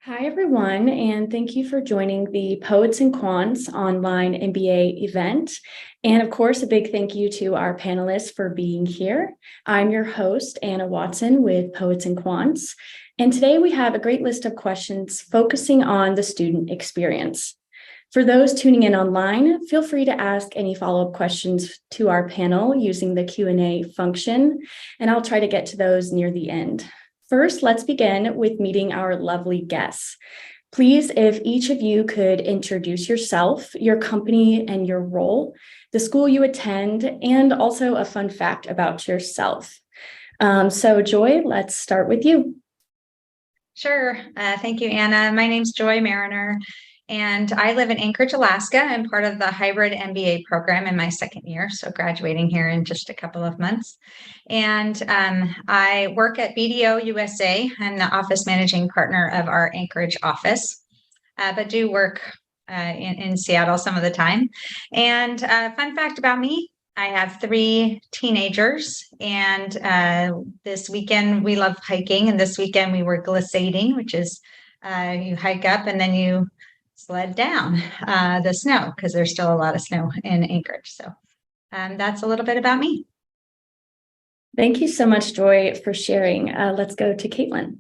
Hi, everyone, and thank you for joining the Poets and Quants online MBA event. And of course, a big thank you to our panelists for being here. I'm your host, Anna Watson with Poets and Quants. And today we have a great list of questions focusing on the student experience. For those tuning in online, feel free to ask any follow-up questions to our panel using the Q&A function, and I'll try to get to those near the end. First, let's begin with meeting our lovely guests. Please, if each of you could introduce yourself, your company and your role, the school you attend, and also a fun fact about yourself. So Joy, let's start with you. Sure. Thank you, Anna. My name's Joy Mariner, and I live in Anchorage, Alaska. I'm part of the hybrid MBA program in my second year, so graduating here in just a couple of months. And I work at BDO USA. I'm the office managing partner of our Anchorage office, but do work in Seattle some of the time. And fun fact about me, I have 3 teenagers, and this weekend we love hiking, and this weekend we were glissading, which is you hike up and then you sled down the snow because there's still a lot of snow in Anchorage. So that's a little bit about me. Thank you so much, Joy, for sharing. Let's go to Caitlin.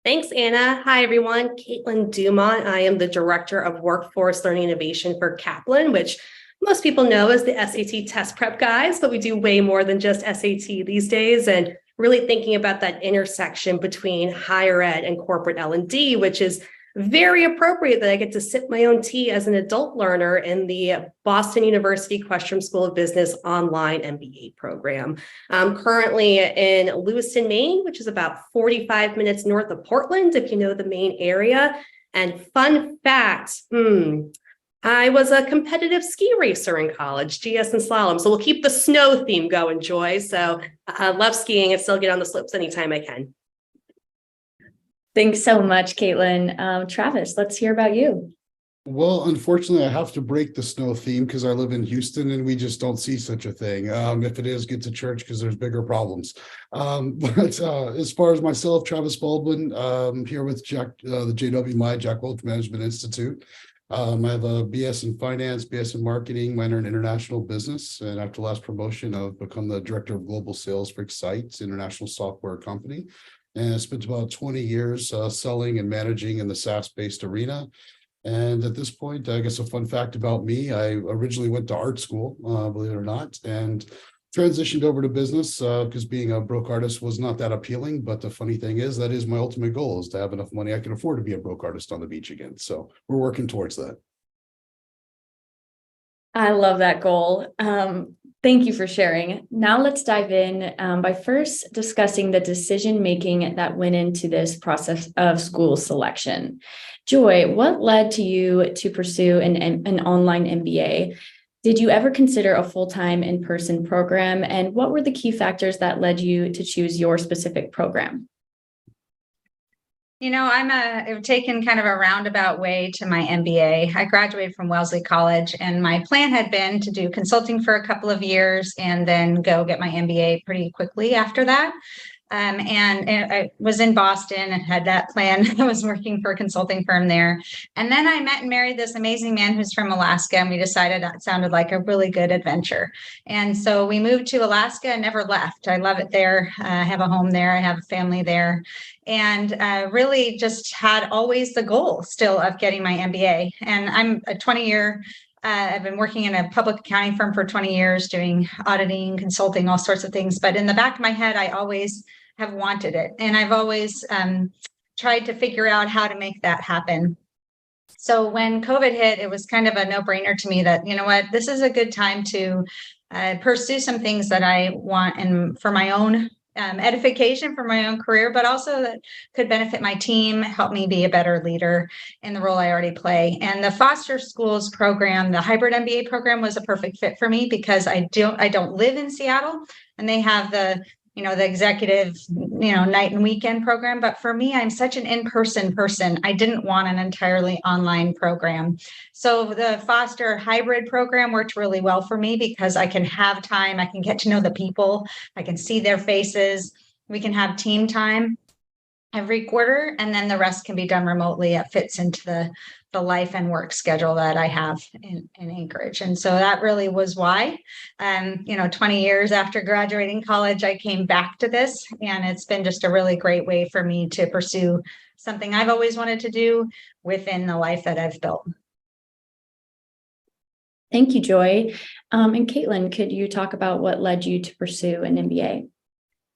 Thanks, Anna. Hi, everyone. Caitlin Dumont. I am the Director of Workforce Learning Innovation for Kaplan, which most people know as the SAT test prep guys, but we do way more than just SAT these days, and really thinking about that intersection between higher ed and corporate L&D, which is very appropriate that I get to sip my own tea as an adult learner in the Boston University Questrom School of Business online MBA program. I'm currently in Lewiston, Maine, which is about 45 minutes north of Portland, if you know the Maine area. And fun fact, I was a competitive ski racer in college, GS and slalom. So we'll keep the snow theme going, Joy. So I love skiing and still get on the slopes anytime I can. Thanks so much, Caitlin. Travis, let's hear about you. Well, unfortunately, I have to break the snow theme because I live in Houston and we just don't see such a thing. If it is, get to church because there's bigger problems. But as far as myself, Travis Baldwin, here with the JWMI, Jack Welch Management Institute. I have a BS in finance, BS in marketing, minor in international business. And after last promotion, I've become the director of global sales for Excite, international software company. And I spent about 20 years selling and managing in the SaaS-based arena. And at this point, I guess a fun fact about me, I originally went to art school, believe it or not, and transitioned over to business because being a broke artist was not that appealing. But the funny thing is, that is my ultimate goal, is to have enough money I can afford to be a broke artist on the beach again. So we're working towards that. I love that goal. Thank you for sharing. Now let's dive in by first discussing the decision-making that went into this process of school selection. Joy, what led to you to pursue an online MBA? Did you ever consider a full-time in-person program? And what were the key factors that led you to choose your specific program? You know, I've taken kind of a roundabout way to my MBA. I graduated from Wellesley College, and my plan had been to do consulting for a couple of years and then go get my MBA pretty quickly after that. And I was in Boston and had that plan. I was working for a consulting firm there. And then I met and married this amazing man who's from Alaska, and we decided that sounded like a really good adventure. And so we moved to Alaska and never left. I love it there. I have a home there. I have a family there. And really just had always the goal still of getting my MBA. And I'm a 20-year I've been working in a public accounting firm for 20 years, doing auditing, consulting, all sorts of things. But in the back of my head, I always have wanted it. And I've always tried to figure out how to make that happen. So when COVID hit, it was kind of a no-brainer to me that, you know what, this is a good time to pursue some things that I want and for my own edification, for my own career, but also that could benefit my team, help me be a better leader in the role I already play. And the Foster Schools program, the hybrid MBA program, was a perfect fit for me because I don't live in Seattle, and they have the executive, night and weekend program. But for me, I'm such an in-person person. I didn't want an entirely online program. So the Foster hybrid program worked really well for me because I can have time. I can get to know the people. I can see their faces. We can have team time. every quarter, and then the rest can be done remotely. It fits into the life and work schedule that I have in Anchorage. And so that really was why, 20 years after graduating college, I came back to this, and it's been just a really great way for me to pursue something I've always wanted to do within the life that I've built. Thank you, Joy. And Caitlin, could you talk about what led you to pursue an MBA?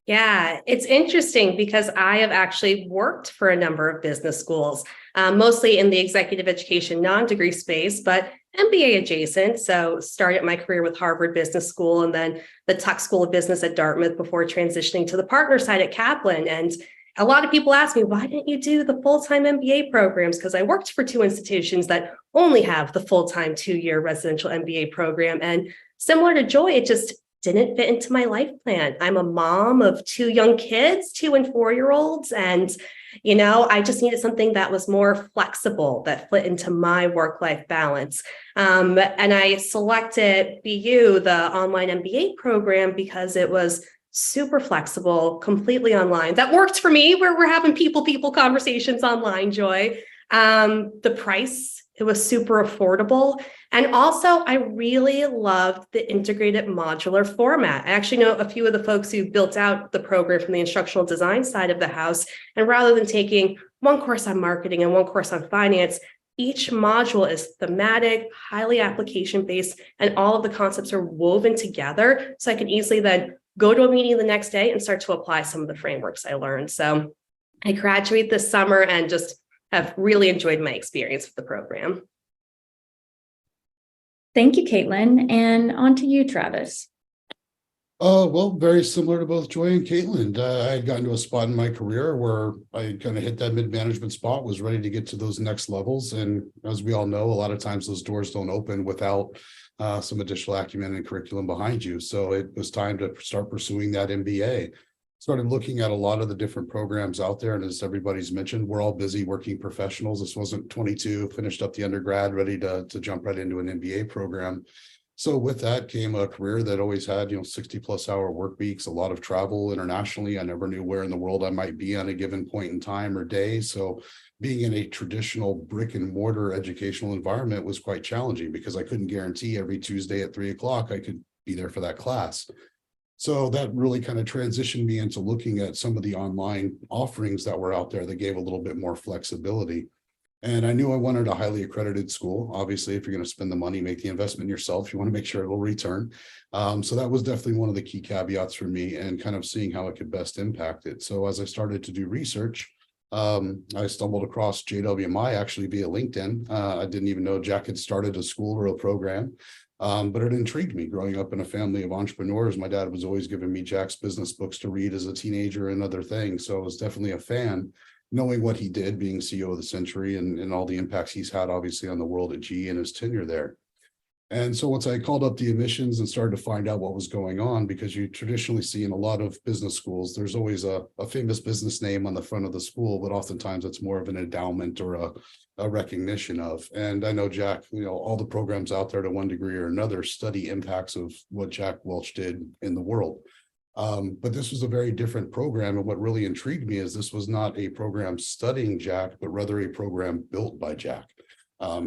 Yeah, it's interesting because I have actually worked for a number of business schools, mostly in the executive education non-degree space, but MBA adjacent. So started my career with Harvard Business School and then the Tuck School of Business at Dartmouth before transitioning to the partner side at Kaplan. And a lot of people ask me, why didn't you do the full-time MBA programs? Because I worked for two institutions that only have the full-time 2-year residential MBA program. And similar to Joy, it just didn't fit into my life plan. I'm a mom of 2 young kids, 2 and 4-year-olds. And, I just needed something that was more flexible, that fit into my work-life balance. And I selected BU, the online MBA program, because it was super flexible, completely online. That worked for me, where we're having people conversations online, Joy. The price, it was super affordable. And also, I really loved the integrated modular format. I actually know a few of the folks who built out the program from the instructional design side of the house. And rather than taking one course on marketing and one course on finance, each module is thematic, highly application-based, and all of the concepts are woven together. So I can easily then go to a meeting the next day and start to apply some of the frameworks I learned. So I graduate this summer and just have really enjoyed my experience with the program. Thank you, Caitlin. And on to you, Travis. Well, very similar to both Joy and Caitlin. I had gotten to a spot in my career where I kind of hit that mid-management spot, was ready to get to those next levels. And as we all know, a lot of times those doors don't open without some additional acumen and curriculum behind you. So it was time to start pursuing that MBA. Started looking at a lot of the different programs out there. And as everybody's mentioned, we're all busy working professionals. This wasn't 22, finished up the undergrad, ready to jump right into an MBA program. So with that came a career that always had, 60+ hour work weeks, a lot of travel internationally. I never knew where in the world I might be on a given point in time or day. So being in a traditional brick and mortar educational environment was quite challenging because I couldn't guarantee every Tuesday at 3 o'clock I could be there for that class. So that really kind of transitioned me into looking at some of the online offerings that were out there that gave a little bit more flexibility. And I knew I wanted a highly accredited school. Obviously, if you're going to spend the money, make the investment yourself, you want to make sure it will return. So that was definitely one of the key caveats for me and kind of seeing how it could best impact it. So as I started to do research, I stumbled across JWMI actually via LinkedIn. I didn't even know Jack had started a school or a program. But it intrigued me. Growing up in a family of entrepreneurs, my dad was always giving me Jack's business books to read as a teenager and other things. So I was definitely a fan, knowing what he did, being CEO of the century and all the impacts he's had, obviously, on the world at GE and his tenure there. And so once I called up the admissions and started to find out what was going on, because you traditionally see in a lot of business schools, there's always a famous business name on the front of the school, but oftentimes it's more of an endowment or a recognition of. And I know Jack, all the programs out there to one degree or another study impacts of what Jack Welch did in the world. But this was a very different program. And what really intrigued me is this was not a program studying Jack, but rather a program built by Jack.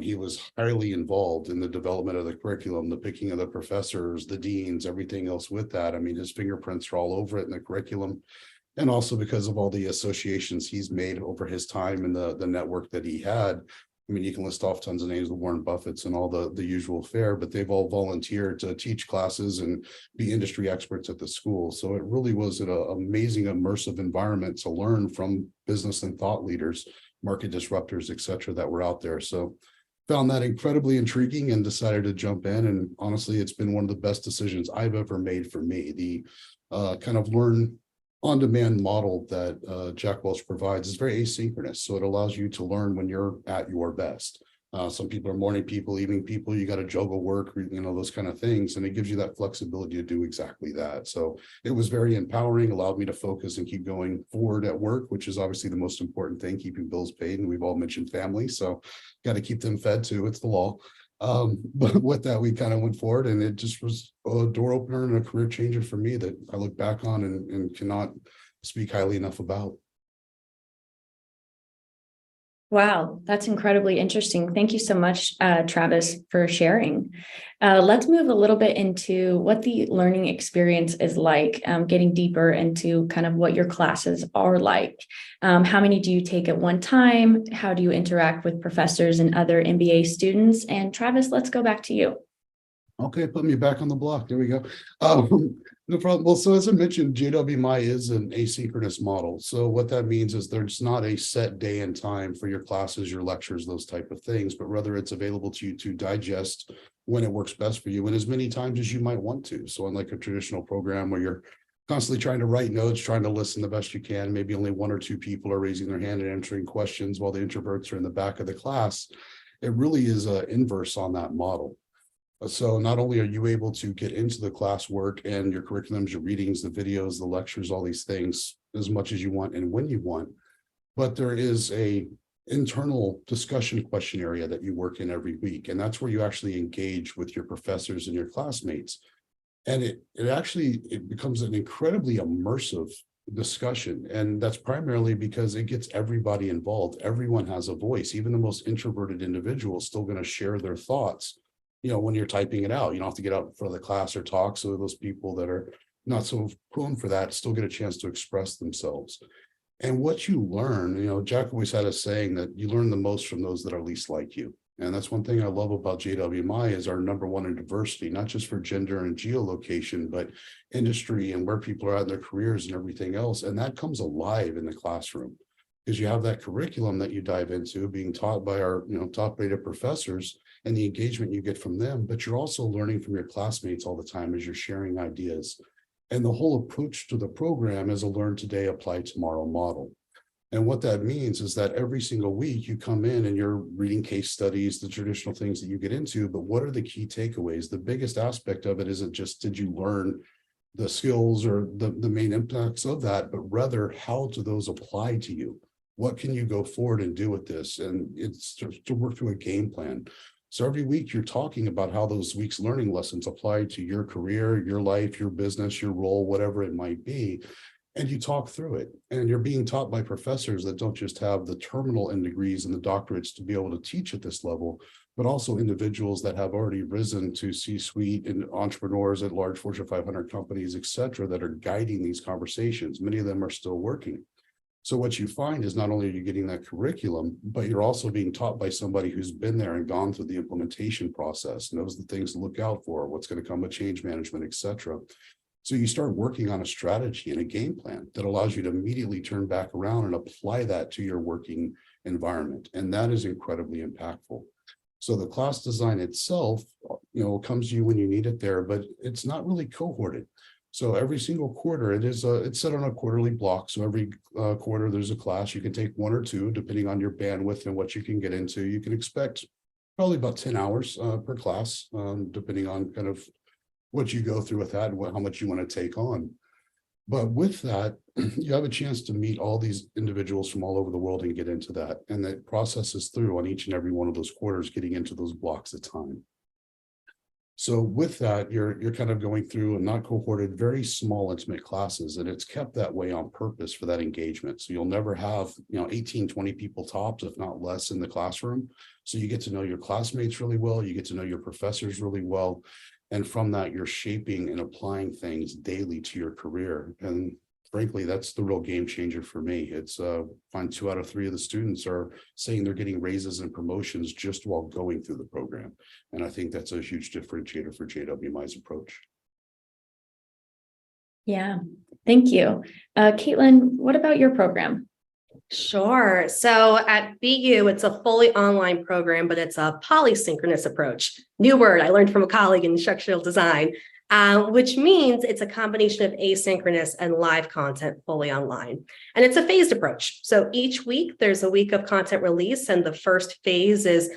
He was highly involved in the development of the curriculum, the picking of the professors, the deans, everything else with that. I mean, his fingerprints are all over it in the curriculum. And also because of all the associations he's made over his time and the network that he had. I mean, you can list off tons of names of Warren Buffett's and all the usual fare, but they've all volunteered to teach classes and be industry experts at the school. So it really was an amazing immersive environment to learn from business and thought leaders, market disruptors, et cetera, that were out there. So found that incredibly intriguing and decided to jump in. And honestly, it's been one of the best decisions I've ever made for me. The kind of learn on-demand model that Jack Welch provides is very asynchronous. So it allows you to learn when you're at your best. Some people are morning people, evening people, you got to juggle work, those kind of things. And it gives you that flexibility to do exactly that. So it was very empowering, allowed me to focus and keep going forward at work, which is obviously the most important thing, keeping bills paid. And we've all mentioned family. So got to keep them fed too. It's the law. But with that, we kind of went forward and it just was a door opener and a career changer for me that I look back on and cannot speak highly enough about. Wow, that's incredibly interesting. Thank you so much, Travis, for sharing. Let's move a little bit into what the learning experience is like, getting deeper into kind of what your classes are like. How many do you take at one time? How do you interact with professors and other MBA students? And Travis, let's go back to you. Okay, put me back on the block. There we go. No problem. Well, so as I mentioned, JWMI is an asynchronous model. So what that means is there's not a set day and time for your classes, your lectures, those type of things, but rather it's available to you to digest when it works best for you and as many times as you might want to. So unlike a traditional program where you're constantly trying to write notes, trying to listen the best you can, maybe only one or two people are raising their hand and answering questions while the introverts are in the back of the class, it really is an inverse on that model. So not only are you able to get into the classwork and your curriculums, your readings, the videos, the lectures, all these things as much as you want and when you want, but there is a internal discussion question area that you work in every week. And that's where you actually engage with your professors and your classmates. And it becomes an incredibly immersive discussion. And that's primarily because it gets everybody involved. Everyone has a voice. Even the most introverted individual is still going to share their thoughts. When you're typing it out, you don't have to get out in front of the class or talk. So those people that are not so prone for that still get a chance to express themselves. And what you learn, Jack always had a saying that you learn the most from those that are least like you. And that's one thing I love about JWMI is our number one in diversity, not just for gender and geolocation, but industry and where people are at in their careers and everything else. And that comes alive in the classroom because you have that curriculum that you dive into being taught by our, top-rated professors and the engagement you get from them, but you're also learning from your classmates all the time as you're sharing ideas. And the whole approach to the program is a learn today, apply tomorrow model. And what that means is that every single week you come in and you're reading case studies, the traditional things that you get into, but what are the key takeaways? The biggest aspect of it isn't just did you learn the skills or the main impacts of that, but rather how do those apply to you? What can you go forward and do with this? And it's to work through a game plan. So every week you're talking about how those week's learning lessons apply to your career, your life, your business, your role, whatever it might be. And you talk through it. And you're being taught by professors that don't just have the terminal end degrees and the doctorates to be able to teach at this level, but also individuals that have already risen to C-suite and entrepreneurs at large Fortune 500 companies, et cetera, that are guiding these conversations. Many of them are still working. So what you find is not only are you getting that curriculum, but you're also being taught by somebody who's been there and gone through the implementation process, knows the things to look out for, what's going to come with change management, et cetera. So you start working on a strategy and a game plan that allows you to immediately turn back around and apply that to your working environment. And that is incredibly impactful. So the class design itself, comes to you when you need it there, but it's not really cohorted. So every single quarter, it's set on a quarterly block. So every quarter there's a class. You can take one or two, depending on your bandwidth and what you can get into. You can expect probably about 10 hours per class, depending on kind of what you go through with that and how much you want to take on. But with that, you have a chance to meet all these individuals from all over the world and get into that. And that processes through on each and every one of those quarters, getting into those blocks of time. So with that, you're kind of going through a not cohorted, very small, intimate classes, and it's kept that way on purpose for that engagement. So you'll never have, 18, 20 people tops, if not less, in the classroom. So you get to know your classmates really well. You get to know your professors really well. And from that, you're shaping and applying things daily to your career. And frankly, that's the real game changer for me. It's find 2 out of 3 of the students are saying they're getting raises and promotions just while going through the program. And I think that's a huge differentiator for JWMI's approach. Yeah, thank you. Caitlin, what about your program? Sure. So at BU, it's a fully online program, but it's a polysynchronous approach. New word I learned from a colleague in instructional design, which means it's a combination of asynchronous and live content fully online. And it's a phased approach. So each week there's a week of content release, and the first phase is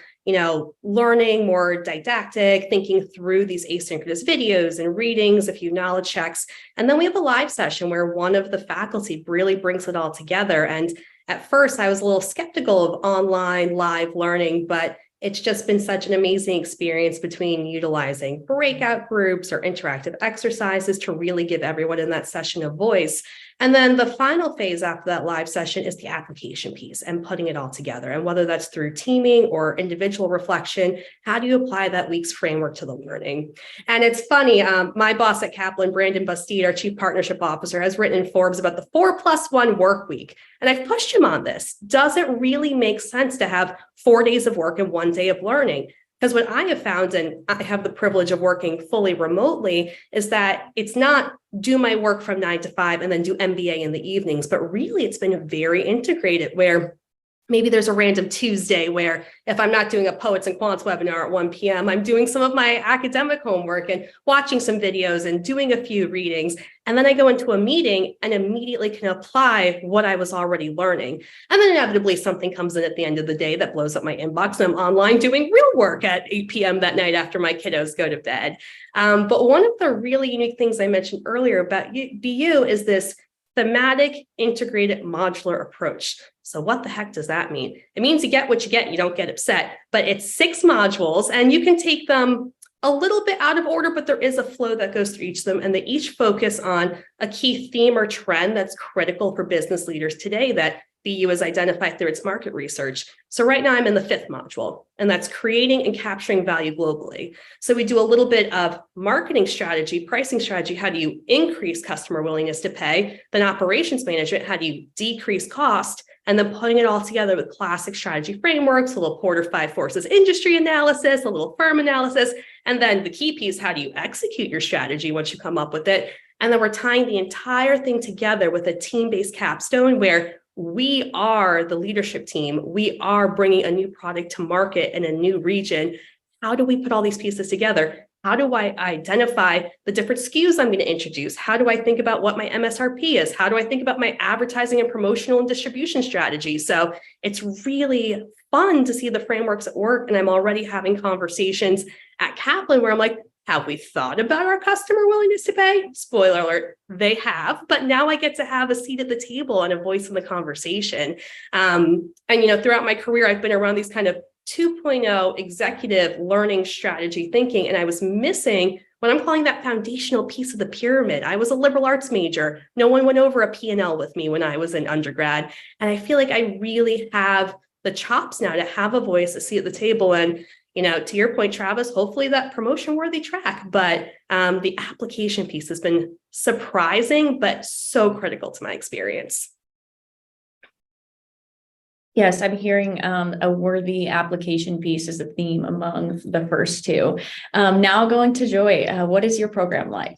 learning more didactic, thinking through these asynchronous videos and readings, a few knowledge checks. And then we have a live session where one of the faculty really brings it all together. And at first I was a little skeptical of online live learning, but it's just been such an amazing experience between utilizing breakout groups or interactive exercises to really give everyone in that session a voice. And then the final phase after that live session is the application piece and putting it all together. And whether that's through teaming or individual reflection, how do you apply that week's framework to the learning? And it's funny, my boss at Kaplan, Brandon Bastide, our Chief Partnership Officer, has written in Forbes about the 4+1 work week. And I've pushed him on this. Does it really make sense to have 4 days of work and 1 day of learning? Because what I have found, and I have the privilege of working fully remotely, is that it's not do my work from 9 to 5 and then do MBA in the evenings, but really it's been very integrated where maybe there's a random Tuesday where if I'm not doing a Poets and Quants webinar at 1 p.m., I'm doing some of my academic homework and watching some videos and doing a few readings. And then I go into a meeting and immediately can apply what I was already learning. And then inevitably something comes in at the end of the day that blows up my inbox and I'm online doing real work at 8 p.m. that night after my kiddos go to bed. But one of the really unique things I mentioned earlier about BU is this thematic, integrated, modular approach. So what the heck does that mean? It means you get what you get, you don't get upset, but it's 6 modules and you can take them a little bit out of order, but there is a flow that goes through each of them and they each focus on a key theme or trend that's critical for business leaders today that BU has identified through its market research. So right now I'm in the 5th module, and that's creating and capturing value globally. So we do a little bit of marketing strategy, pricing strategy. How do you increase customer willingness to pay? Then operations management, how do you decrease cost? And then putting it all together with classic strategy frameworks, a little Porter 5 Forces industry analysis, a little firm analysis. And then the key piece, how do you execute your strategy once you come up with it? And then we're tying the entire thing together with a team-based capstone where we are the leadership team. We are bringing a new product to market in a new region. How do we put all these pieces together? How do I identify the different SKUs I'm going to introduce? How do I think about what my MSRP is? How do I think about my advertising and promotional and distribution strategy? So it's really fun to see the frameworks at work. And I'm already having conversations at Kaplan where I'm like, have we thought about our customer willingness to pay? Spoiler alert, they have, but now I get to have a seat at the table and a voice in the conversation. And, throughout my career, I've been around these kind of 2.0 executive learning strategy thinking, and I was missing what I'm calling that foundational piece of the pyramid. I was a liberal arts major. No one went over a P&L with me when I was in undergrad. And I feel like I really have the chops now to have a voice, a seat at the table. And to your point, Travis, hopefully that promotion-worthy track, but the application piece has been surprising, but so critical to my experience. Yes, I'm hearing a worthy application piece as a theme among the first 2. Now going to Joy, what is your program like?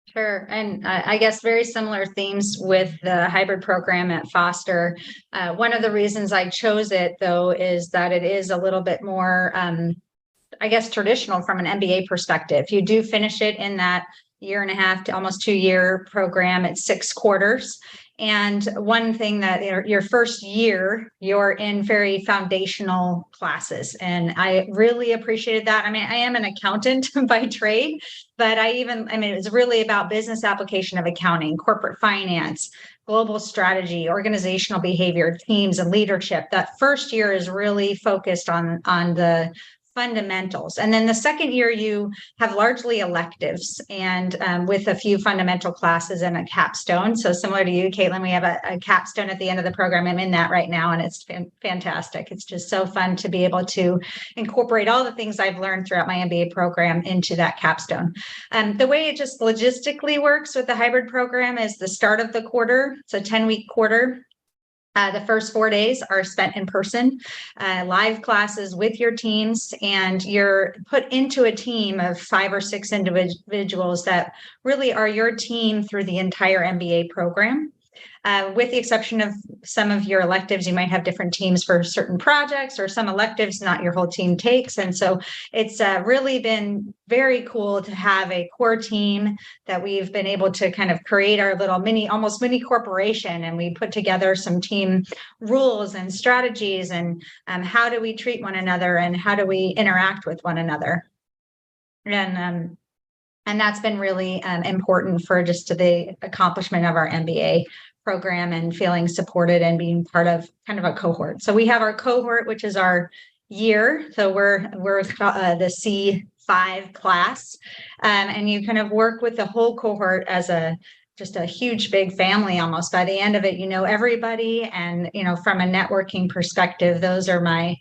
Sure. And I guess very similar themes with the hybrid program at Foster. One of the reasons I chose it, though, is that it is a little bit more, traditional from an MBA perspective. You do finish it in that 1.5 to almost 2-year program. It's 6 quarters. And one thing that your first year, you're in very foundational classes. And I really appreciated that. I mean, I am an accountant by trade, but it's really about business application of accounting, corporate finance, global strategy, organizational behavior, teams, and leadership. That first year is really focused on the fundamentals. And then the second year, you have largely electives and with a few fundamental classes and a capstone. So similar to you, Caitlin, we have a capstone at the end of the program. I'm in that right now, and it's fantastic. It's just so fun to be able to incorporate all the things I've learned throughout my MBA program into that capstone. The way it just logistically works with the hybrid program is the start of the quarter. It's a 10-week quarter. The first 4 days are spent in person, live classes with your teams, and you're put into a team of 5 or 6 individuals that really are your team through the entire MBA program. With the exception of some of your electives, you might have different teams for certain projects, or some electives not your whole team takes. And so it's really been very cool to have a core team that we've been able to kind of create our little almost mini corporation. And we put together some team rules and strategies and how do we treat one another and how do we interact with one another. And that's been really important for just the accomplishment of our MBA program and feeling supported and being part of kind of a cohort. So we have our cohort, which is our year. So we're the C5 class, and you kind of work with the whole cohort as a just a huge, big family almost. By the end of it, you know everybody. And, you know, from a networking perspective, those are my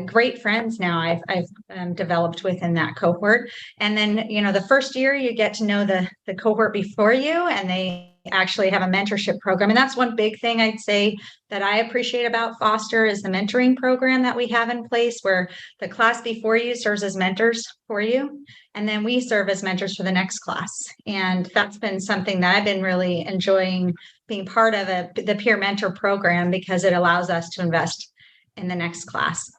great friends now I've developed within that cohort. And then, you know, the first year you get to know the cohort before you, and they actually have a mentorship program. And that's one big thing I'd say that I appreciate about Foster is the mentoring program that we have in place, where the class before you serves as mentors for you. And then we serve as mentors for the next class. And that's been something that I've been really enjoying being part of the peer mentor program, because it allows us to invest in the next class.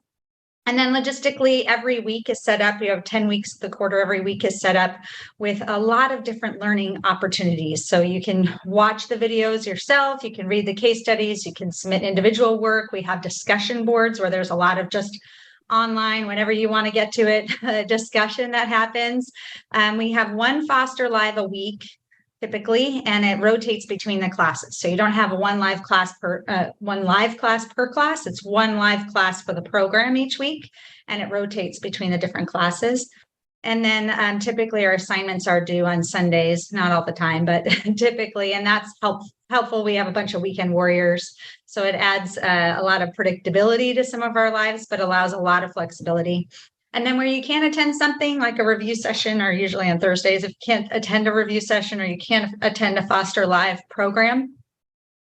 And then logistically, every week is set up. We have 10 weeks of the quarter. Every week is set up with a lot of different learning opportunities. So you can watch the videos yourself. You can read the case studies. You can submit individual work. We have discussion boards where there's a lot of just online, whenever you want to get to it, discussion that happens. We have one Foster Live a week, typically, and it rotates between the classes. So you don't have one live class per class. It's one live class for the program each week, and it rotates between the different classes. And then typically our assignments are due on Sundays, not all the time, but typically, and that's helpful. We have a bunch of weekend warriors, so it adds a lot of predictability to some of our lives, but allows a lot of flexibility. And then where you can't attend something like a review session, or usually on Thursdays, if you can't attend a review session or you can't attend a Foster Live program,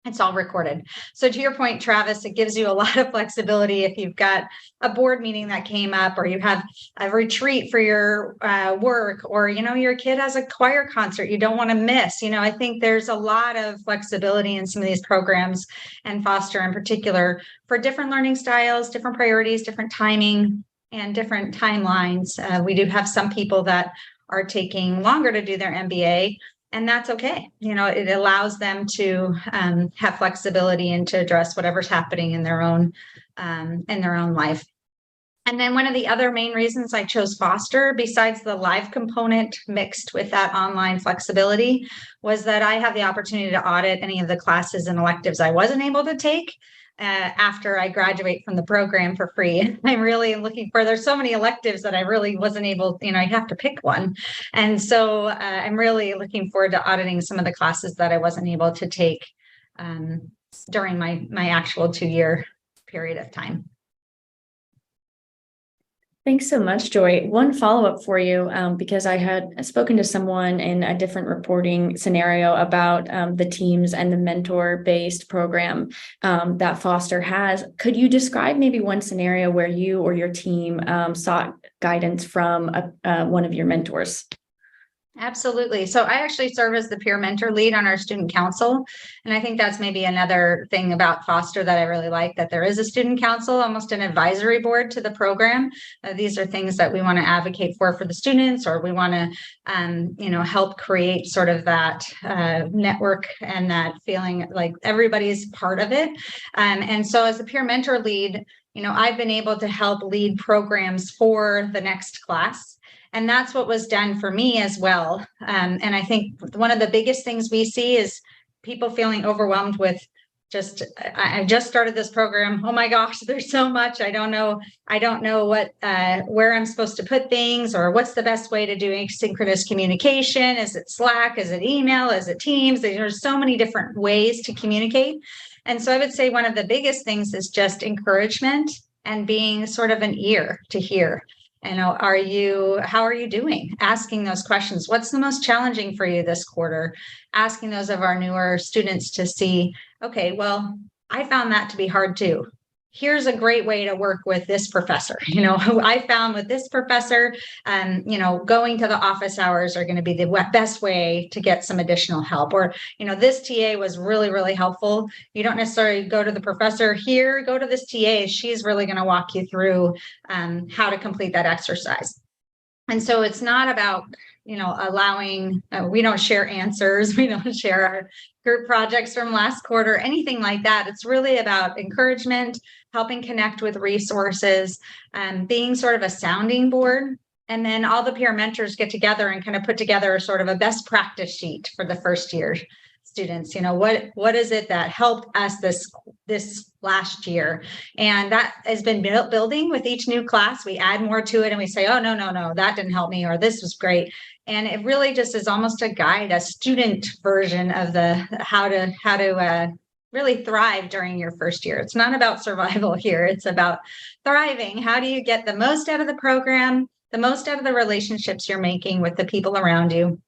it's all recorded. So to your point, Travis, it gives you a lot of flexibility if you've got a board meeting that came up, or you have a retreat for your work, or, you know, your kid has a choir concert you don't want to miss. You know, I think there's a lot of flexibility in some of these programs, and Foster in particular, for different learning styles, different priorities, different timing, and different timelines. We do have some people that are taking longer to do their MBA, and that's okay. You know, it allows them to have flexibility and to address whatever's happening in their own life. And then one of the other main reasons I chose Foster, besides the live component mixed with that online flexibility, was that I have the opportunity to audit any of the classes and electives I wasn't able to take after I graduate from the program for free. I'm really looking for, there's so many electives that I really wasn't able, you know, I have to pick one. And so I'm really looking forward to auditing some of the classes that I wasn't able to take during my actual 2-year period of time. Thanks so much, Joy. One follow-up for you, because I had spoken to someone in a different reporting scenario about the teams and the mentor-based program that Foster has. Could you describe maybe one scenario where you or your team sought guidance from one of your mentors? Absolutely. So I actually serve as the peer mentor lead on our student council. And I think that's maybe another thing about Foster that I really like, that there is a student council, almost an advisory board to the program. These are things that we want to advocate for the students, or we want to, you know, help create sort of that network and that feeling like everybody's part of it. And so as the peer mentor lead, you know, I've been able to help lead programs for the next class. And that's what was done for me as well. And I think one of the biggest things we see is people feeling overwhelmed with I just started this program. Oh my gosh, there's so much. I don't know what where I'm supposed to put things, or what's the best way to do asynchronous communication. Is it Slack? Is it email? Is it Teams? There's so many different ways to communicate. And so I would say one of the biggest things is just encouragement and being sort of an ear to hear. And how are you doing? Asking those questions. What's the most challenging for you this quarter? Asking those of our newer students to see, okay, well, I found that to be hard too. Here's a great way to work with this professor. You know, I found with this professor, you know, going to the office hours are going to be the best way to get some additional help. Or, you know, this TA was really, really helpful. You don't necessarily go to the professor here, go to this TA. She's really going to walk you through how to complete that exercise. And so it's not about, you know, allowing, we don't share answers. We don't share our group projects from last quarter, anything like that. It's really about encouragement, helping connect with resources, being sort of a sounding board. And then all the peer mentors get together and kind of put together sort of a best practice sheet for the first year. students? What is it that helped us this last year? And that has been building with each new class. We add more to it and we say, oh, no, that didn't help me, or this was great. And it really just is almost a guide, a student version of the how to really thrive during your first year. It's not about survival here. It's about thriving. How do you get the most out of the program, the most out of the relationships you're making with the people around you?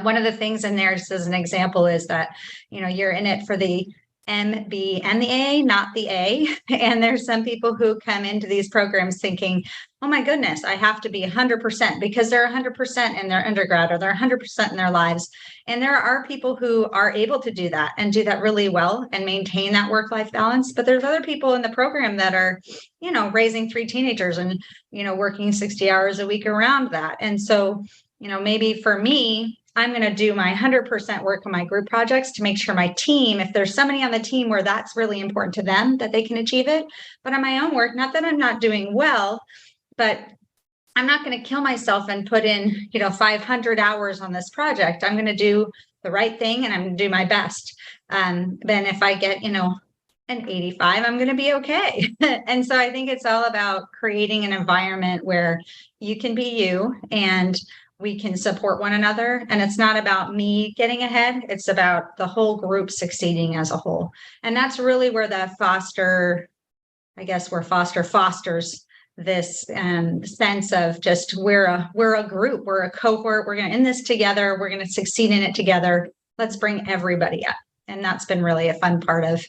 One of the things in there, just as an example, is that, you're in it for the M, B, and the A, not the A. And there's some people who come into these programs thinking, oh my goodness, I have to be 100% because they're 100% in their undergrad or they're 100% in their lives. And there are people who are able to do that and do that really well and maintain that work-life balance. But there's other people in the program that are, raising 3 teenagers and, working 60 hours a week around that. And so, maybe for me, I'm going to do my 100% work on my group projects to make sure my team, if there's somebody on the team where that's really important to them, that they can achieve it. But on my own work, not that I'm not doing well, but I'm not going to kill myself and put in, 500 hours on this project. I'm going to do the right thing and I'm going to do my best. Then if I get, an 85, I'm going to be okay. And so I think it's all about creating an environment where you can be you and we can support one another. And it's not about me getting ahead. It's about the whole group succeeding as a whole. And that's really where that foster fosters this sense of just we're a group, we're a cohort, we're going to end this together, we're going to succeed in it together. Let's bring everybody up. And that's been really a fun part of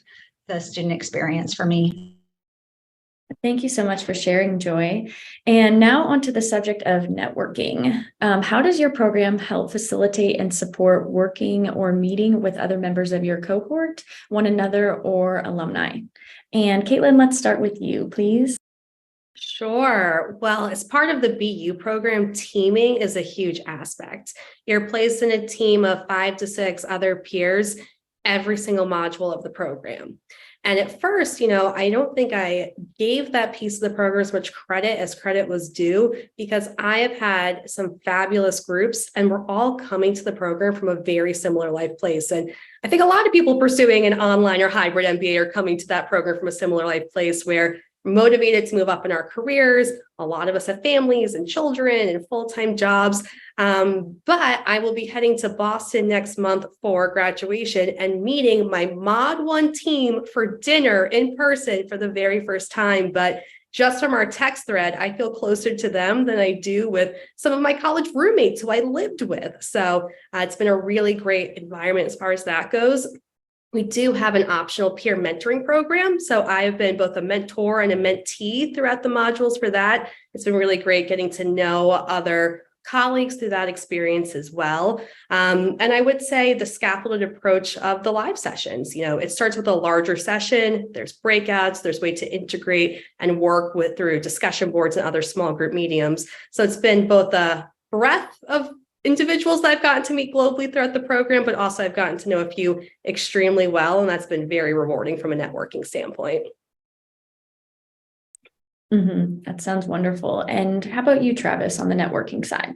the student experience for me. Thank you so much for sharing, Joy. And now onto the subject of networking. How does your program help facilitate and support working or meeting with other members of your cohort, one another, or alumni? And Caitlin, let's start with you, please. Sure. Well, as part of the BU program, teaming is a huge aspect. You're placed in a team of 5 to 6 other peers every single module of the program. And at first, I don't think I gave that piece of the program as much credit as credit was due, because I have had some fabulous groups and we're all coming to the program from a very similar life place. And I think a lot of people pursuing an online or hybrid MBA are coming to that program from a similar life place where we're motivated to move up in our careers. A lot of us have families and children and full-time jobs. But I will be heading to Boston next month for graduation and meeting my Mod 1 team for dinner in person for the very first time. But just from our text thread, I feel closer to them than I do with some of my college roommates who I lived with. So it's been a really great environment as far as that goes. We do have an optional peer mentoring program. So I've been both a mentor and a mentee throughout the modules for that. It's been really great getting to know other colleagues through that experience as well. And I would say the scaffolded approach of the live sessions, it starts with a larger session, there's breakouts, there's way to integrate and work through discussion boards and other small group mediums. So it's been both a breadth of individuals that I've gotten to meet globally throughout the program, but also I've gotten to know a few extremely well, and that's been very rewarding from a networking standpoint. That sounds wonderful. And how about you, Travis, on the networking side?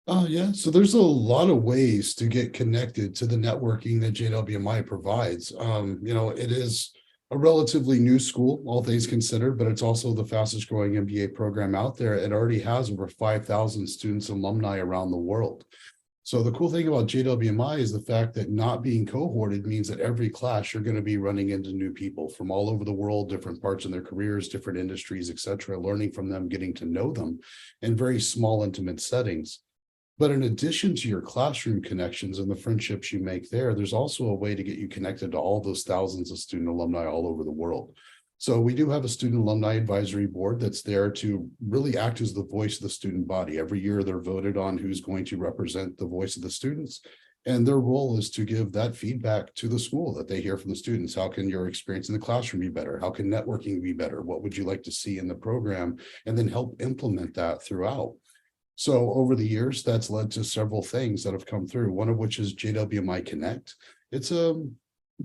Yeah, so there's a lot of ways to get connected to the networking that JWMI provides. It is a relatively new school, all things considered, but it's also the fastest growing MBA program out there. It already has over 5,000 students and alumni around the world. So the cool thing about JWMI is the fact that not being cohorted means that every class you're going to be running into new people from all over the world, different parts of their careers, different industries, etc., learning from them, getting to know them in very small, intimate settings. But in addition to your classroom connections and the friendships you make there, there's also a way to get you connected to all those thousands of student alumni all over the world. So we do have a student alumni advisory board that's there to really act as the voice of the student body. Every year they're voted on who's going to represent the voice of the students. And their role is to give that feedback to the school that they hear from the students. How can your experience in the classroom be better? How can networking be better? What would you like to see in the program? And then help implement that throughout. So over the years, that's led to several things that have come through, one of which is JWMI Connect. It's a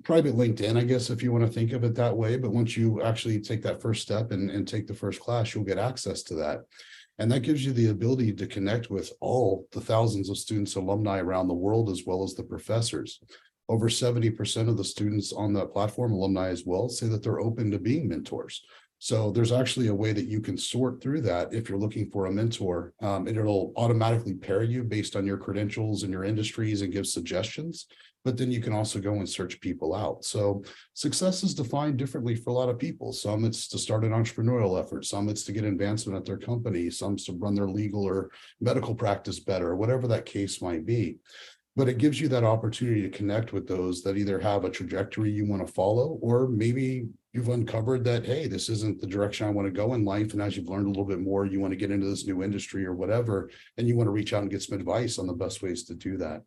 private LinkedIn, I guess, if you want to think of it that way. But once you actually take that first step and take the first class, you'll get access to that. And that gives you the ability to connect with all the thousands of students, alumni around the world, as well as the professors. over 70% of the students on that platform, alumni as well, say that they're open to being mentors. So there's actually a way that you can sort through that if you're looking for a mentor, and it'll automatically pair you based on your credentials and your industries and give suggestions. But then you can also go and search people out. So success is defined differently for a lot of people. Some it's to start an entrepreneurial effort, some it's to get advancement at their company, some to run their legal or medical practice better, whatever that case might be. But it gives you that opportunity to connect with those that either have a trajectory you want to follow, or maybe you've uncovered that, hey, this isn't the direction I want to go in life. And as you've learned a little bit more, you want to get into this new industry or whatever, and you want to reach out and get some advice on the best ways to do that.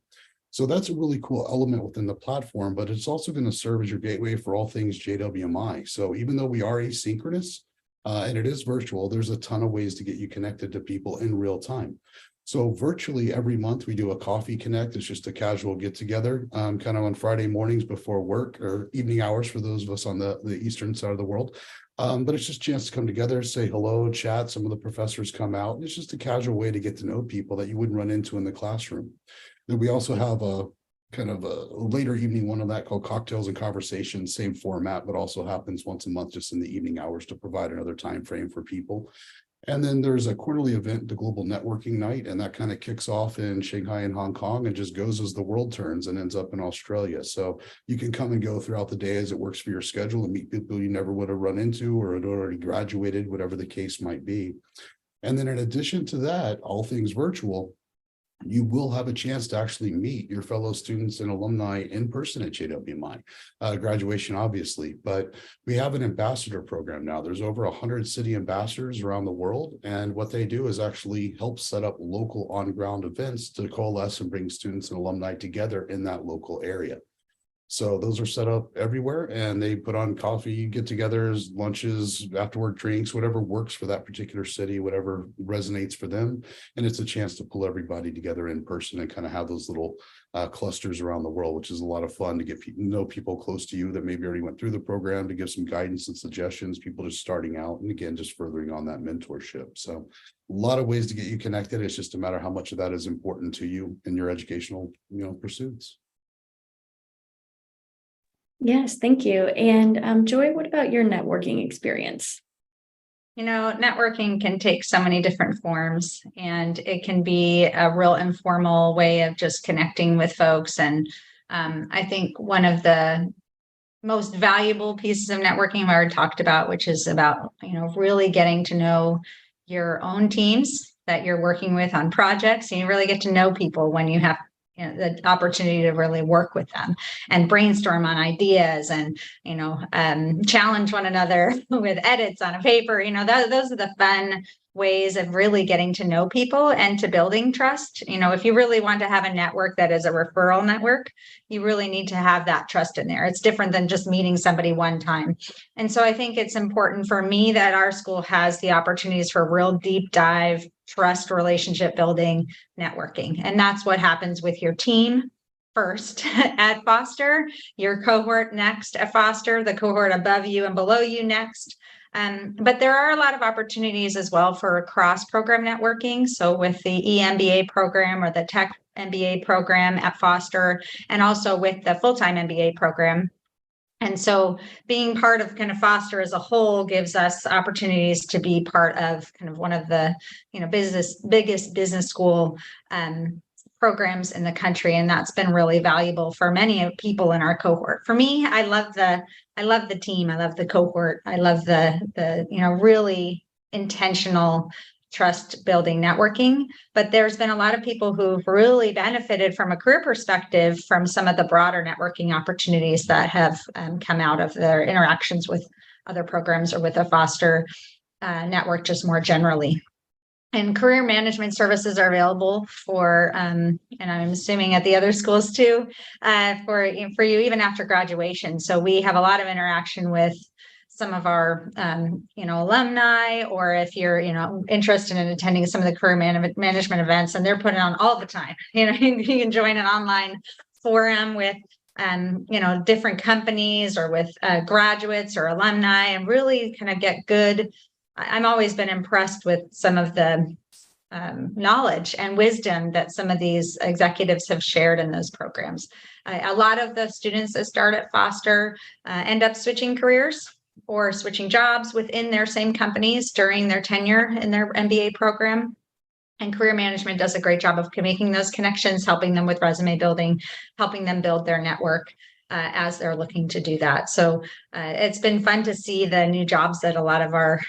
So that's a really cool element within the platform, but it's also going to serve as your gateway for all things JWMI. So even though we are asynchronous and it is virtual, there's a ton of ways to get you connected to people in real time. So virtually every month we do a coffee connect. It's just a casual get together, kind of on Friday mornings before work or evening hours for those of us on the eastern side of the world. But it's just a chance to come together, say hello, chat. Some of the professors come out. It's just a casual way to get to know people that you wouldn't run into in the classroom. Then we also have a kind of a later evening one of that called Cocktails and Conversations, same format, but also happens once a month just in the evening hours to provide another time frame for people. And then there's a quarterly event, the Global Networking Night, and that kind of kicks off in Shanghai and Hong Kong and just goes as the world turns and ends up in Australia. So you can come and go throughout the day as it works for your schedule and meet people you never would have run into or had already graduated, whatever the case might be. And then in addition to that, all things virtual, you will have a chance to actually meet your fellow students and alumni in person at JWMI, graduation, obviously, but we have an ambassador program now. There's over 100 city ambassadors around the world. And what they do is actually help set up local on-ground events to coalesce and bring students and alumni together in that local area. So those are set up everywhere, and they put on coffee get-togethers, lunches, after-work drinks, whatever works for that particular city, whatever resonates for them. And it's a chance to pull everybody together in person and kind of have those little clusters around the world, which is a lot of fun to get people, know people close to you that maybe already went through the program, to give some guidance and suggestions, people just starting out, and again, just furthering on that mentorship. So a lot of ways to get you connected. It's just a matter how much of that is important to you in your educational, pursuits. Yes, thank you. And Joy, what about your networking experience? Networking can take so many different forms, and it can be a real informal way of just connecting with folks. And I think one of the most valuable pieces of networking I've already talked about, which is about, really getting to know your own teams that you're working with on projects. And you really get to know people when you have the opportunity to really work with them and brainstorm on ideas and, challenge one another with edits on a paper. Those are the fun ways of really getting to know people and to building trust. If you really want to have a network that is a referral network, you really need to have that trust in there. It's different than just meeting somebody one time. And so I think it's important for me that our school has the opportunities for real deep dive, trust, relationship building, networking. And that's what happens with your team first at Foster, your cohort next at Foster, the cohort above you and below you next. But there are a lot of opportunities as well for cross-program networking. So with the EMBA program or the Tech MBA program at Foster, and also with the full-time MBA program. And so being part of kind of Foster as a whole gives us opportunities to be part of kind of one of the, biggest business school programs in the country. And that's been really valuable for many people in our cohort. For me, I love the team. I love the cohort. I love the really intentional trust building networking. But there's been a lot of people who've really benefited from a career perspective from some of the broader networking opportunities that have come out of their interactions with other programs or with a Foster network just more generally. And career management services are available for, and I'm assuming at the other schools too, for you even after graduation. So we have a lot of interaction with some of our, alumni, or if you're, interested in attending some of the career management events, and they're putting on all the time. You can join an online forum with, different companies or with graduates or alumni, and really kind of get good. I'm always been impressed with some of the knowledge and wisdom that some of these executives have shared in those programs. A lot of the students that start at Foster end up switching careers or switching jobs within their same companies during their tenure in their MBA program. And career management does a great job of making those connections, helping them with resume building, helping them build their network as they're looking to do that. So it's been fun to see the new jobs that a lot of our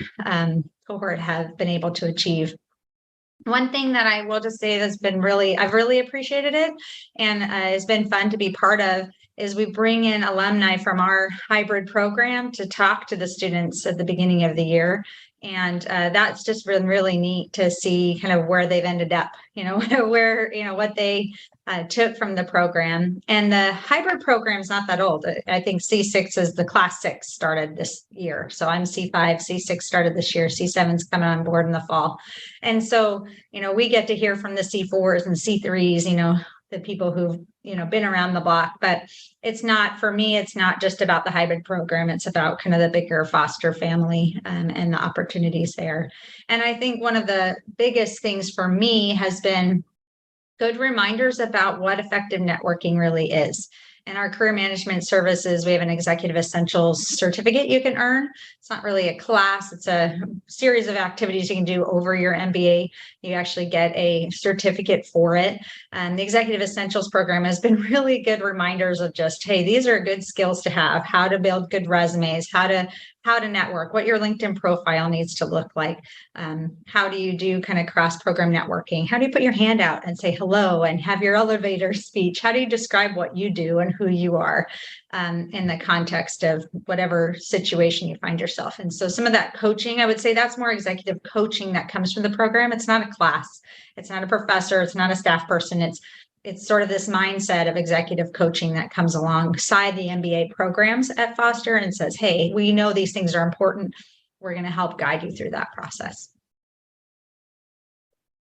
cohort have been able to achieve. One thing that I will just say that's been I've really appreciated it, and it's been fun to be part of, is we bring in alumni from our hybrid program to talk to the students at the beginning of the year. And that's just been really neat to see kind of where they've ended up, where, what they took from the program. And the hybrid program is not that old. I think C6 is the class 6 started this year. So I'm C5, C6 started this year, C7's coming on board in the fall. And so, we get to hear from the C4s and C3s, the people who've, been around the block, but it's not, for me, it's not just about the hybrid program. It's about kind of the bigger Foster family and the opportunities there. And I think one of the biggest things for me has been good reminders about what effective networking really is. In our career management services, we have an executive essentials certificate you can earn. It's not really a class, it's a series of activities you can do over your MBA. You actually get a certificate for it. And the executive essentials program has been really good reminders of just, hey, these are good skills to have, how to build good resumes, how to network, what your LinkedIn profile needs to look like. How do you do kind of cross-program networking? How do you put your hand out and say hello and have your elevator speech? How do you describe what you do and who you are in the context of whatever situation you find yourself in? So some of that coaching, I would say that's more executive coaching that comes from the program. It's not a class. It's not a professor. It's not a staff person. It's sort of this mindset of executive coaching that comes alongside the MBA programs at Foster and says, hey, we know these things are important. We're going to help guide you through that process.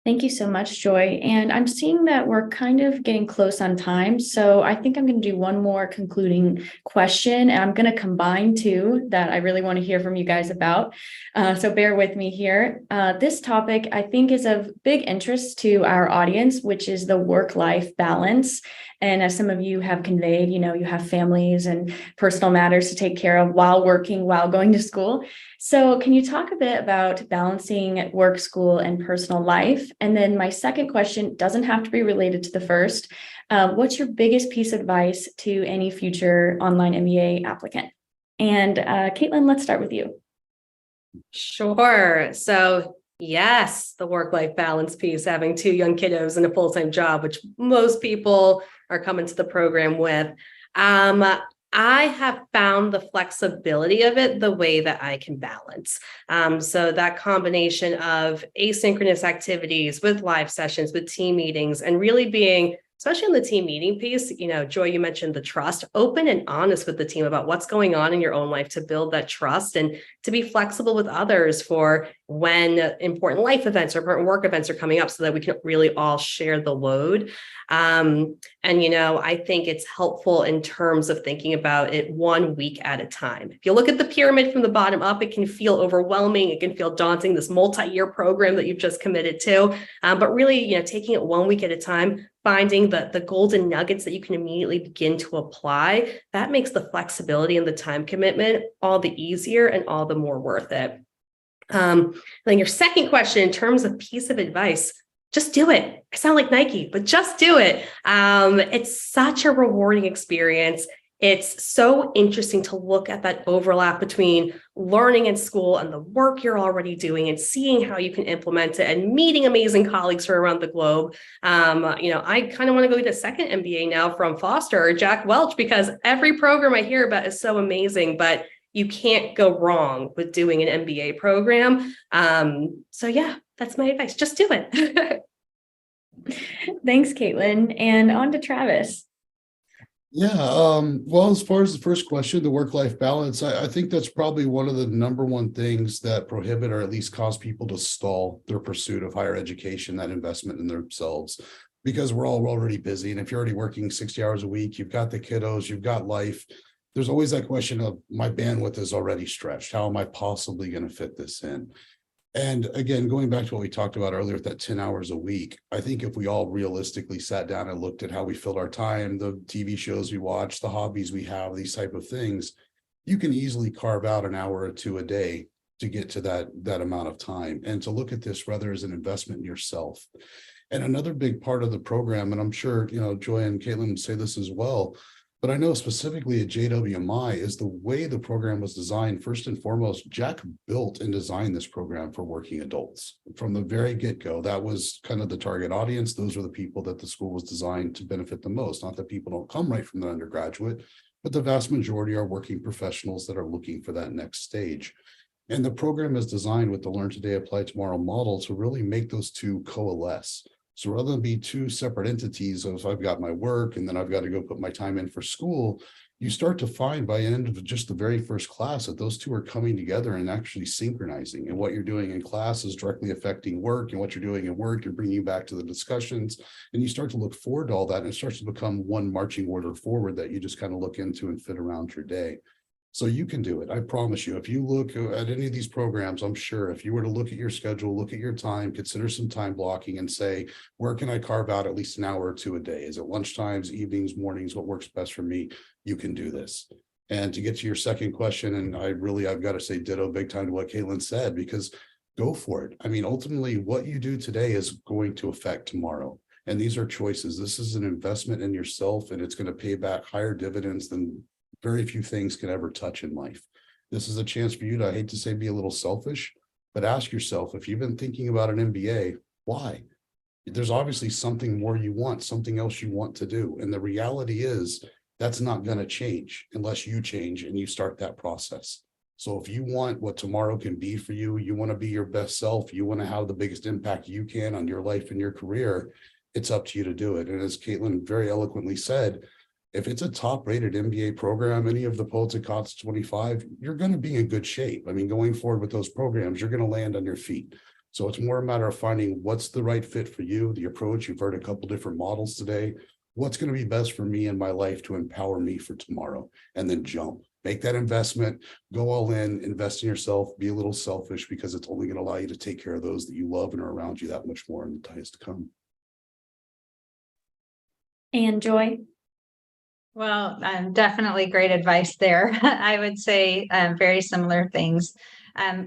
Thank you so much, Joy. And I'm seeing that we're kind of getting close on time. So I think I'm going to do one more concluding question. And I'm going to combine two that I really want to hear from you guys about. So bear with me here. This topic, I think, is of big interest to our audience, which is the work-life balance. And as some of you have conveyed, you have families and personal matters to take care of while working, while going to school. So can you talk a bit about balancing work, school, and personal life? And then my second question doesn't have to be related to the first. What's your biggest piece of advice to any future online MBA applicant? And Caitlin, let's start with you. Sure. So yes, the work-life balance piece, having 2 young kiddos and a full-time job, which most people are coming to the program with. I have found the flexibility of it the way that I can balance. So that combination of asynchronous activities with live sessions, with team meetings, and really being, especially on the team meeting piece, Joy, you mentioned the trust, open and honest with the team about what's going on in your own life to build that trust and to be flexible with others for when important life events or important work events are coming up so that we can really all share the load. I think it's helpful in terms of thinking about it 1 week at a time. If you look at the pyramid from the bottom up, it can feel overwhelming. It can feel daunting, this multi-year program that you've just committed to. But really, taking it 1 week at a time, finding the golden nuggets that you can immediately begin to apply, that makes the flexibility and the time commitment all the easier and all the more worth it. Then your second question, in terms of piece of advice, just do it. I sound like Nike, but just do it. It's such a rewarding experience. It's so interesting to look at that overlap between learning in school and the work you're already doing and seeing how you can implement it and meeting amazing colleagues from around the globe. I kind of want to go get a second MBA now from Foster or Jack Welch, because every program I hear about is so amazing, but you can't go wrong with doing an MBA program. So yeah, that's my advice. Just do it. Thanks, Caitlin. And on to Travis. Yeah, well, as far as the first question, the work-life balance, I think that's probably one of the number one things that prohibit or at least cause people to stall their pursuit of higher education, that investment in themselves, because we're all already busy. And if you're already working 60 hours a week, you've got the kiddos, you've got life, there's always that question of my bandwidth is already stretched. How am I possibly going to fit this in? And again, going back to what we talked about earlier with that 10 hours a week, I think if we all realistically sat down and looked at how we filled our time, the TV shows we watch, the hobbies we have, these type of things, you can easily carve out an hour or two a day to get to that amount of time, and to look at this rather as an investment in yourself. And another big part of the program, and I'm sure, Joy and Caitlin would say this as well, but I know specifically at JWMI is the way the program was designed. First and foremost, Jack built and designed this program for working adults from the very get-go. That was kind of the target audience. Those were the people that the school was designed to benefit the most. Not that people don't come right from the undergraduate, but the vast majority are working professionals that are looking for that next stage. And the program is designed with the Learn Today, Apply Tomorrow model to really make those two coalesce. So rather than be two separate entities of I've got my work and then I've got to go put my time in for school, you start to find by the end of just the very first class that those two are coming together and actually synchronizing. And what you're doing in class is directly affecting work, and what you're doing in work, you're bringing you back to the discussions, and you start to look forward to all that, and it starts to become one marching order forward that you just kind of look into and fit around your day. So you can do it. I promise you, if you look at any of these programs, I'm sure if you were to look at your schedule, look at your time, consider some time blocking and say, where can I carve out at least an hour or two a day? Is it lunchtimes, evenings, mornings? What works best for me? You can do this. And to get to your second question, and I've got to say ditto big time to what Caitlin said, because go for it. I mean, ultimately, what you do today is going to affect tomorrow. And these are choices. This is an investment in yourself, and it's going to pay back higher dividends than very few things can ever touch in life. This is a chance for you to, I hate to say, be a little selfish, but ask yourself, if you've been thinking about an MBA, why? There's obviously something more you want, something else you want to do. And the reality is that's not going to change unless you change and you start that process. So if you want what tomorrow can be for you, you want to be your best self, you want to have the biggest impact you can on your life and your career, it's up to you to do it. And as Caitlin very eloquently said, if it's a top-rated MBA program, any of the Poets and Quants 25, you're going to be in good shape. I mean, going forward with those programs, you're going to land on your feet. So it's more a matter of finding what's the right fit for you, the approach. You've heard a couple different models today. What's going to be best for me in my life to empower me for tomorrow? And then jump. Make that investment, go all in, invest in yourself, be a little selfish, because it's only going to allow you to take care of those that you love and are around you that much more in the times to come. And Joy? Well, definitely great advice there. I would say very similar things.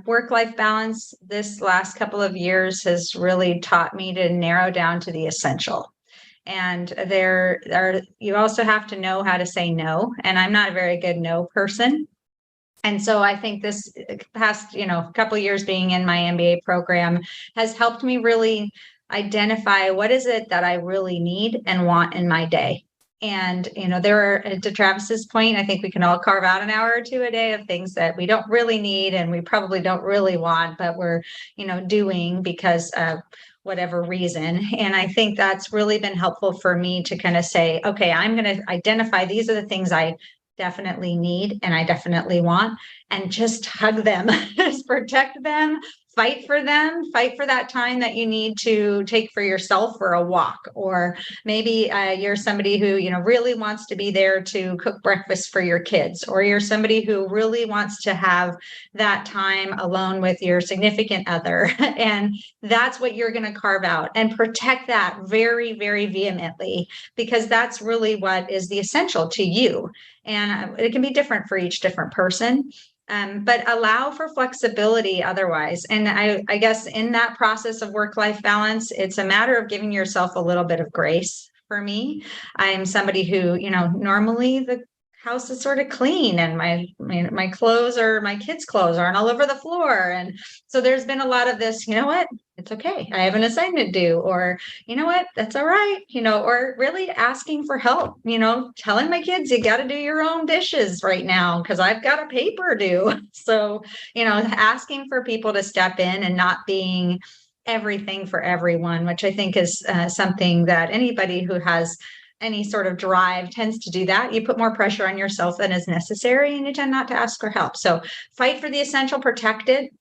Work-life balance this last couple of years has really taught me to narrow down to the essential. And you also have to know how to say no. And I'm not a very good no person. And so I think this past, couple of years being in my MBA program has helped me really identify what is it that I really need and want in my day. And, there are, to Travis's point, I think we can all carve out an hour or two a day of things that we don't really need and we probably don't really want, but we're, doing because of whatever reason. And I think that's really been helpful for me to kind of say, okay, I'm going to identify these are the things I definitely need and I definitely want, and just hug them, just protect them, fight for that time that you need to take for yourself for a walk. Or maybe you're somebody who, really wants to be there to cook breakfast for your kids, or you're somebody who really wants to have that time alone with your significant other. And that's what you're going to carve out and protect that very, very vehemently, because that's really what is the essential to you. And it can be different for each different person. But allow for flexibility otherwise. And I guess in that process of work-life balance, it's a matter of giving yourself a little bit of grace. For me, I'm somebody who, normally the house is sort of clean and my clothes or my kids' clothes aren't all over the floor. And so there's been a lot of this, what, it's okay, I have an assignment due, or, what, that's all right, or really asking for help, telling my kids, you got to do your own dishes right now because I've got a paper due. So, asking for people to step in and not being everything for everyone, which I think is something that anybody who has any sort of drive tends to do that. You put more pressure on yourself than is necessary, and you tend not to ask for help. So fight for the essential, protect it,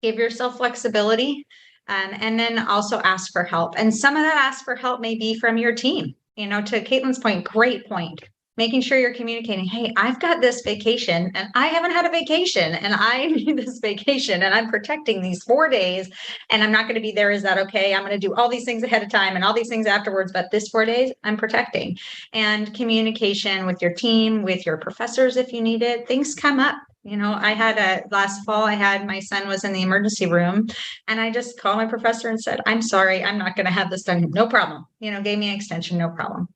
give yourself flexibility, and then also ask for help. And some of that ask for help may be from your team. To Caitlin's point, great point. making sure you're communicating, hey, I've got this vacation and I haven't had a vacation and I need this vacation and I'm protecting these 4 days and I'm not going to be there. Is that okay? I'm going to do all these things ahead of time and all these things afterwards, but this 4 days I'm protecting. And communication with your team, with your professors if you need it. Things come up. I had last fall, my son was in the emergency room and I just called my professor and said, I'm sorry, I'm not going to have this done. No problem. Gave me an extension, no problem.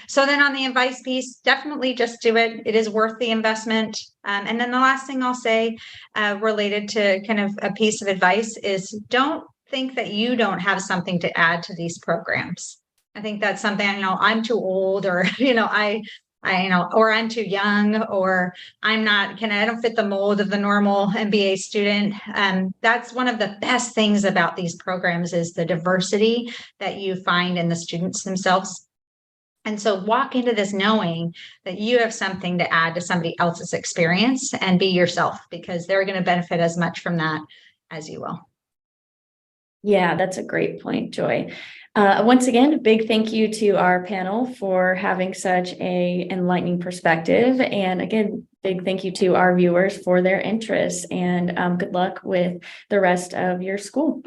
So then on the advice piece, definitely just do it. It is worth the investment. And then the last thing I'll say related to kind of a piece of advice is don't think that you don't have something to add to these programs. I think that's something, I'm too old or, or I'm too young, or I don't fit the mold of the normal MBA student. That's one of the best things about these programs is the diversity that you find in the students themselves. And so walk into this knowing that you have something to add to somebody else's experience and be yourself, because they're going to benefit as much from that as you will. Yeah, that's a great point, Joy. Once again, a big thank you to our panel for having such an enlightening perspective. And again, big thank you to our viewers for their interest, and good luck with the rest of your school.